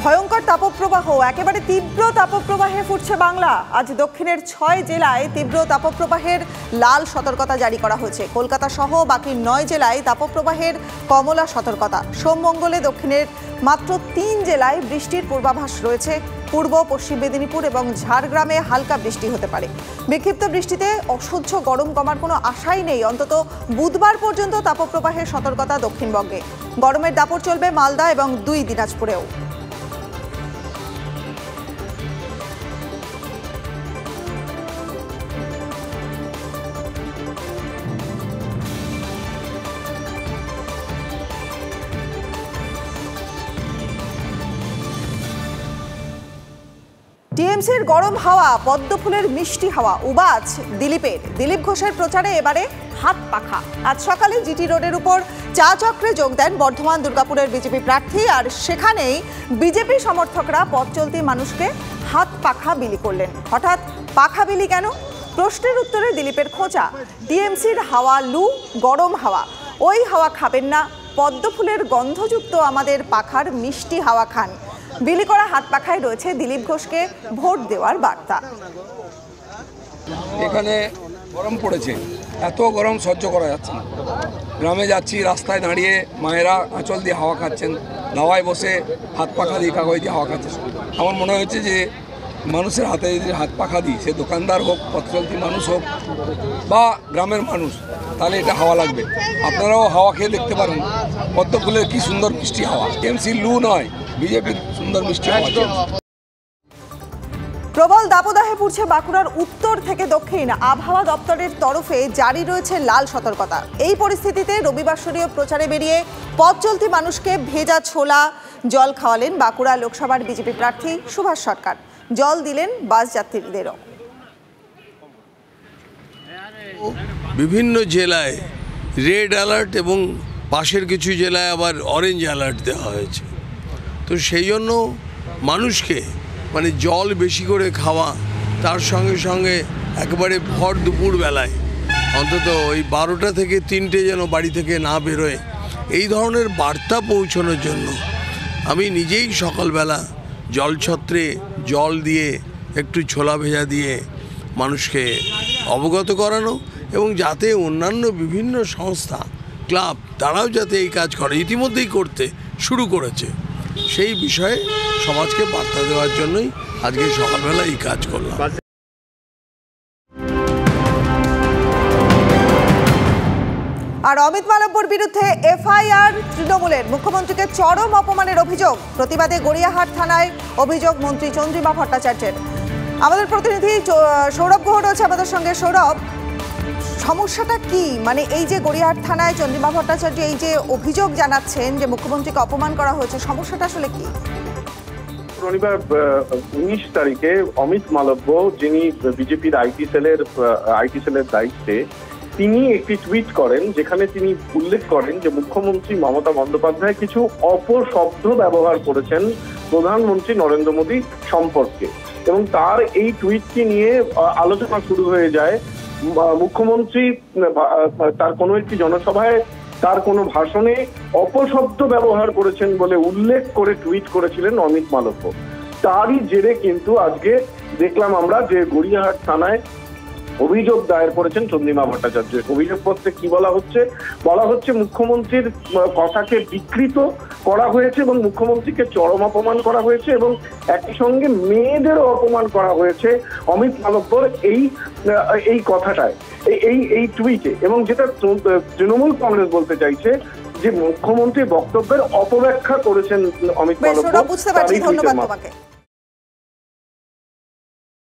ভয়ঙ্কর তাপপ্রবাহ, একেবারে তীব্র তাপপ্রবাহে ফুটছে বাংলা। আজ দক্ষিণের 6 জেলায় তীব্র তাপপ্রবাহের লাল সতর্কতা জারি করা হয়েছে। কলকাতা সহ বাকি 9 জেলায় তাপপ্রবাহের কমলা সতর্কতা। সোম মঙ্গলে দক্ষিণের মাত্র 3 জেলায় বৃষ্টির পূর্বাভাস রয়েছে। পূর্ব পশ্চিম মেদিনীপুর এবং ঝাড়গ্রামে হালকা বৃষ্টি হতে পারে। বিক্ষিপ্ত বৃষ্টিতে অসহ্য গরম কমার কোনো আশাই নেই। অন্তত বুধবার পর্যন্ত তাপপ্রবাহের সতর্কতা দক্ষিণবঙ্গে। গরমের দাপট চলবে মালদা এবং 2 দিনাজপুরেও। টিএমসির গরম হাওয়া, পদ্মফুলের মিষ্টি হাওয়া, উবাজ দিলীপ ঘোষের প্রচারে এবারে হাত পাখা। আজ সকালে জিটি রোডের উপর চা চক্রে যোগ দেন বর্ধমান দুর্গাপুরের বিজেপি প্রার্থী। আর সেখানেই বিজেপি সমর্থকরা পথ চলতি মানুষকে হাত পাখা বিলি করলেন। হঠাৎ পাখা বিলি কেন? প্রশ্নের উত্তরে দিলীপের খোঁচা, টিএমসির হাওয়া লু, গরম হাওয়া। ওই হাওয়া খাবেন না, পদ্মফুলের গন্ধযুক্ত আমাদের পাখার মিষ্টি হাওয়া খান। বিলি করা হাত পাখায় রয়েছে দিলীপ ঘোষকে ভোট দেওয়ার বার্তা। এখানে গরম পড়েছে, এত গরম সহ্য করা যাচ্ছে না। গ্রামে যাচ্ছি, রাস্তায় দাঁড়িয়ে মায়েরা আঁচল দিয়ে হাওয়া খাচ্ছেন, দাওয়ায় বসে হাত পাখা দিয়ে কাগজ দিয়ে হাওয়া খাচ্ছেন। আমার মনে হচ্ছে যে মানুষের হাতে যদি হাত পাখা দিই, সে দোকানদার হোক, পথ চলতি মানুষ হোক বা গ্রামের মানুষ, তাহলে এটা হাওয়া লাগবে। আপনারাও হাওয়া খেয়ে দেখতে পারেন, পদ্ম ফুলের কি সুন্দর মিষ্টি হাওয়া। টিএমসি লু নয়, বিজেপির সুন্দর মিষ্টি হাওয়া। প্রবল দাবদাহে পুড়ছে বাঁকুড়ার উত্তর থেকে দক্ষিণ। আবহাওয়া দপ্তরের তরফে জারি রয়েছে লাল সতর্কতা। এই পরিস্থিতিতে রবিবাসরীয় প্রচারে বেরিয়ে পথ চলতি মানুষকে ভেজা ছোলা জল খাওয়ালেন বাঁকুড়া লোকসভার বিজেপি প্রার্থী সুভাষ সরকার। জল দিলেন বাস যাত্রীদেরও। বিভিন্ন জেলায় রেড অ্যালার্ট এবং পাশের কিছু জেলায় আবার অরেঞ্জ অ্যালার্ট দেওয়া হয়েছে। তো সেই জন্য মানুষকে জল বেশি করে খাওয়া, তার সঙ্গে সঙ্গে একেবারে ভর দুপুর বেলায় অন্তত ওই 12টা থেকে 3টে যেন বাড়ি থেকে না বেরোয়, এই ধরনের বার্তা পৌঁছানোর জন্য আমি নিজেই সকালবেলা জলছত্রে জল দিয়ে একটু ছোলা ভেজা দিয়ে মানুষকে অবগত করানো, এবং যাতে অন্যান্য বিভিন্ন সংস্থা, ক্লাব, তারাও যাতে এই কাজ করে, ইতিমধ্যেই করতে শুরু করেছে, সেই বিষয়ে সমাজকে বার্তা দেওয়ার জন্যই আজকে সকালবেলা এই কাজ করলাম। আর অমিত মালব্যর বিরুদ্ধে এফআইআর তৃণমূলের। মুখ্যমন্ত্রীকে চরম অপমানের অভিযোগ। প্রতিবাদে গড়িয়াহাট থানায় অভিযোগ মন্ত্রী চন্দ্রিমা ভট্টাচার্যের। আমাদের প্রতিনিধি সৌরভ গুহ রয়েছে আমাদের সঙ্গে। সৌরভ, সমস্যাটা কি? এই যে গড়িয়াহাট থানায় চন্দ্রিমা ভট্টাচার্য এই যে অভিযোগ জানাচ্ছেন যে মুখ্যমন্ত্রীকে অপমান করা হয়েছে, সমস্যাটা আসলে কি? শনিবার 19 তারিখে অমিত মালব্য, যিনি বিজেপির আইটি সেলের দায়িত্বে, তিনি একটি টুইট করেন যেখানে তিনি উল্লেখ করেন যে মুখ্যমন্ত্রী মমতা বন্দ্যোপাধ্যায় কিছু অপশব্দ ব্যবহার করেছেন প্রধানমন্ত্রী নরেন্দ্র মোদী সম্পর্কে, এবং তার এই টুইটকে নিয়ে আলোচনা শুরু হয়ে যায়। মুখ্যমন্ত্রী তার কোনো একটি জনসভায় তার কোনো ভাষণে অপশব্দ ব্যবহার করেছেন বলে উল্লেখ করে টুইট করেছিলেন অমিত মালব্য। তারই জেরে কিন্তু আজকে দেখলাম আমরা যে গড়িয়াহাট থানায় অভিযোগ দায়ের করেছেন চন্দ্রিমা ভট্টাচার্য। অভিযোগপত্রে কি বলা হচ্ছে মুখ্যমন্ত্রীর কথাকে বিকৃত করা হয়েছে এবং মুখ্যমন্ত্রীকে চরম অপমান করা হয়েছে, এবং একই সঙ্গে মেয়েদেরও অপমান করা হয়েছে অমিত মালব্যর এই কথাটায়, এই টুইটে। এবং যেটা তৃণমূল কংগ্রেস বলতে চাইছে যে মুখ্যমন্ত্রীর বক্তব্যের অপব্যাখ্যা করেছেন অমিত মালব্য। বুঝতে পারছি, ধন্যবাদ তোমাকে।